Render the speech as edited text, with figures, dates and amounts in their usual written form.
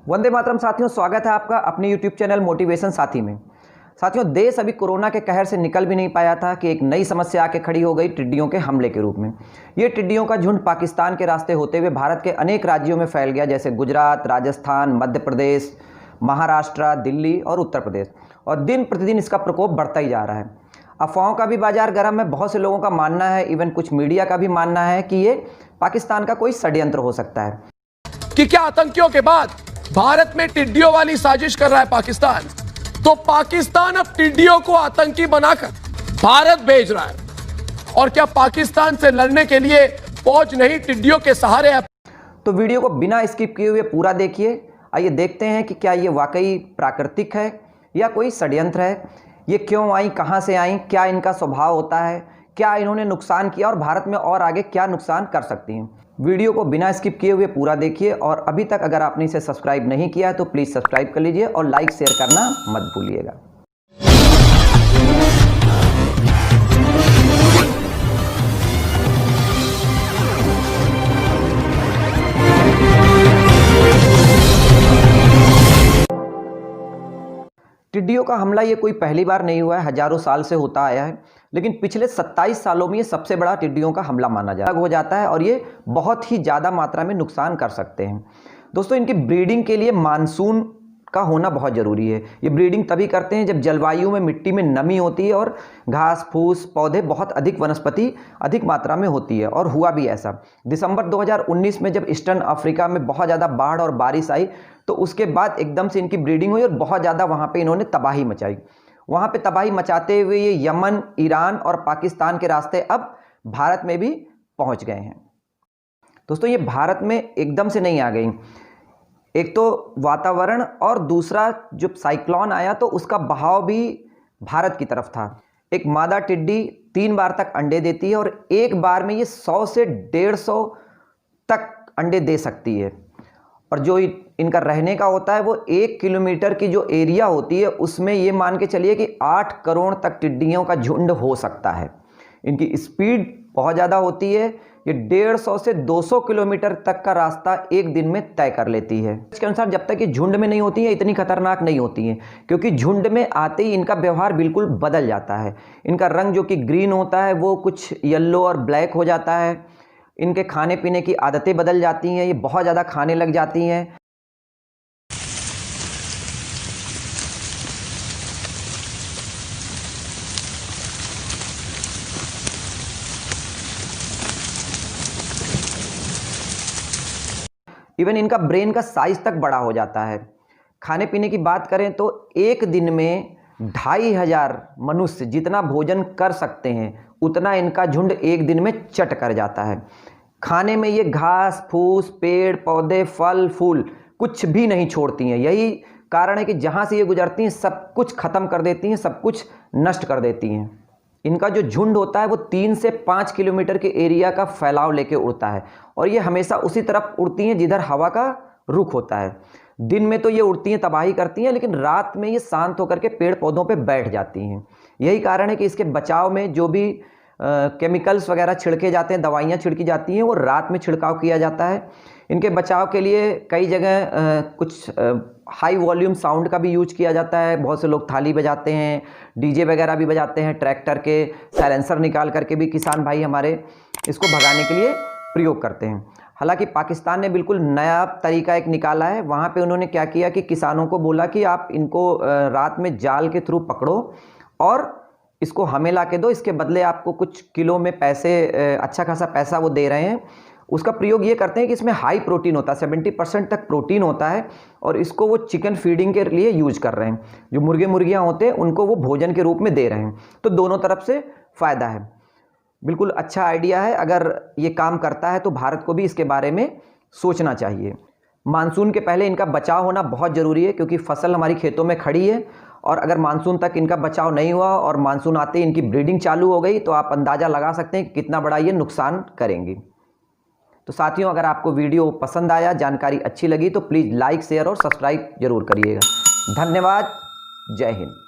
वंदे मातरम साथियों, स्वागत है आपका अपने यूट्यूब चैनल मोटिवेशन साथी में। साथियों, देश अभी कोरोना के कहर से निकल भी नहीं पाया था कि एक नई समस्या आके खड़ी हो गई टिड्डियों के हमले के रूप में। ये टिड्डियों का झुंड पाकिस्तान के रास्ते होते हुए भारत के अनेक राज्यों में फैल गया, जैसे गुजरात, राजस्थान, मध्य प्रदेश, महाराष्ट्र, दिल्ली और उत्तर प्रदेश। और दिन प्रतिदिन इसका प्रकोप बढ़ता ही जा रहा है। अफवाहों का भी बाजार गर्म है। बहुत से लोगों का मानना है, इवन कुछ मीडिया का भी मानना है कि ये पाकिस्तान का कोई षड्यंत्र हो सकता है कि क्या आतंकियों के बाद भारत में टिड्डियों वाली साजिश कर रहा है पाकिस्तान। तो पाकिस्तान अब टिड्डियों को आतंकी बनाकर भारत भेज रहा है। और क्या पाकिस्तान से लड़ने के लिए फौज नहीं टिड्डियों के सहारे है? तो वीडियो को बिना स्किप किए हुए पूरा देखिए। आइए देखते हैं कि क्या ये वाकई प्राकृतिक है या कोई षड्यंत्र है। ये क्यों आई, कहां से आई, क्या इनका स्वभाव होता है, क्या इन्होंने नुकसान किया और भारत में और आगे क्या नुकसान कर सकती हैं। वीडियो को बिना स्किप किए हुए पूरा देखिए। और अभी तक अगर आपने इसे सब्सक्राइब नहीं किया है तो प्लीज़ सब्सक्राइब कर लीजिए और लाइक शेयर करना मत भूलिएगा। टिड्डियों का हमला ये कोई पहली बार नहीं हुआ है, हजारों साल से होता आया है। लेकिन पिछले 27 सालों में ये सबसे बड़ा टिड्डियों का हमला माना हो जाता है और ये बहुत ही ज़्यादा मात्रा में नुकसान कर सकते हैं। दोस्तों, इनकी ब्रीडिंग के लिए मानसून का होना बहुत ज़रूरी है। ये ब्रीडिंग तभी करते हैं जब जलवायु में मिट्टी में नमी होती है और घास फूस पौधे बहुत अधिक वनस्पति अधिक मात्रा में होती है। और हुआ भी ऐसा। दिसंबर 2019 में जब ईस्टर्न अफ्रीका में बहुत ज़्यादा बाढ़ और बारिश आई तो उसके बाद एकदम से इनकी ब्रीडिंग हुई और बहुत ज़्यादा वहाँ पे इन्होंने तबाही मचाई। वहाँ पे तबाही मचाते हुए ये यमन, ईरान और पाकिस्तान के रास्ते अब भारत में भी पहुँच गए हैं। दोस्तों, ये भारत में एकदम से नहीं आ गई। एक तो वातावरण और दूसरा जो साइक्लोन आया तो उसका बहाव भी भारत की तरफ था। एक मादा टिड्डी 3 बार तक अंडे देती है और एक बार में ये 100 से 150 तक अंडे दे सकती है। और जो इनका रहने का होता है वो 1 किलोमीटर की जो एरिया होती है उसमें ये मान के चलिए कि 8 करोड़ तक टिड्डियों का झुंड हो सकता है। इनकी स्पीड बहुत ज़्यादा होती है। ये 150 से 200 किलोमीटर तक का रास्ता एक दिन में तय कर लेती है। इसके अनुसार जब तक ये झुंड में नहीं होती है इतनी खतरनाक नहीं होती हैं, क्योंकि झुंड में आते ही इनका व्यवहार बिल्कुल बदल जाता है। इनका रंग जो कि ग्रीन होता है वो कुछ येलो और ब्लैक हो जाता है। इनके खाने पीने की आदतें बदल जाती हैं। ये बहुत ज़्यादा खाने लग जाती हैं। इवन इनका ब्रेन का साइज तक बड़ा हो जाता है। खाने पीने की बात करें तो एक दिन में 2500 मनुष्य जितना भोजन कर सकते हैं उतना इनका झुंड एक दिन में चट कर जाता है। खाने में ये घास फूस पेड़ पौधे फल फूल कुछ भी नहीं छोड़ती हैं। यही कारण है कि जहाँ से ये गुजरती हैं सब कुछ ख़त्म कर देती हैं, सब कुछ नष्ट कर देती हैं। इनका जो झुंड होता है वो 3 से 5 किलोमीटर के एरिया का फैलाव लेके उड़ता है और ये हमेशा उसी तरफ उड़ती हैं जिधर हवा का रुख होता है। दिन में तो ये उड़ती हैं, तबाही करती हैं, लेकिन रात में ये शांत होकर के पेड़ पौधों पे बैठ जाती हैं। यही कारण है कि इसके बचाव में जो भी केमिकल्स वगैरह छिड़के जाते हैं, दवाइयाँ छिड़की जाती हैं, वो रात में छिड़काव किया जाता है। इनके बचाव के लिए कई जगह कुछ हाई वॉल्यूम साउंड का भी यूज किया जाता है। बहुत से लोग थाली बजाते हैं, डीजे वगैरह भी बजाते हैं, ट्रैक्टर के साइलेंसर निकाल करके भी किसान भाई हमारे इसको भगाने के लिए प्रयोग करते हैं। हालांकि पाकिस्तान ने बिल्कुल नया तरीका एक निकाला है। वहाँ पे उन्होंने क्या किया कि किसानों को बोला कि आप इनको रात में जाल के थ्रू पकड़ो और इसको हमें ला के दो, इसके बदले आपको कुछ किलो में पैसे, अच्छा खासा पैसा वो दे रहे हैं। उसका प्रयोग ये करते हैं कि इसमें हाई प्रोटीन होता है, 70% तक प्रोटीन होता है और इसको वो चिकन फीडिंग के लिए यूज कर रहे हैं। जो मुर्गे मुर्गियाँ होते हैं उनको वो भोजन के रूप में दे रहे हैं। तो दोनों तरफ से फ़ायदा है। बिल्कुल अच्छा आइडिया है। अगर ये काम करता है तो भारत को भी इसके बारे में सोचना चाहिए। मानसून के पहले इनका बचाव होना बहुत ज़रूरी है, क्योंकि फसल हमारी खेतों में खड़ी है और अगर मानसून तक इनका बचाव नहीं हुआ और मानसून आते ही इनकी ब्रीडिंग चालू हो गई तो आप अंदाज़ा लगा सकते हैं कि कितना बड़ा ये नुकसान करेंगी। तो साथियों, अगर आपको वीडियो पसंद आया, जानकारी अच्छी लगी तो प्लीज़ लाइक शेयर और सब्सक्राइब जरूर करिएगा। धन्यवाद। जय हिंद।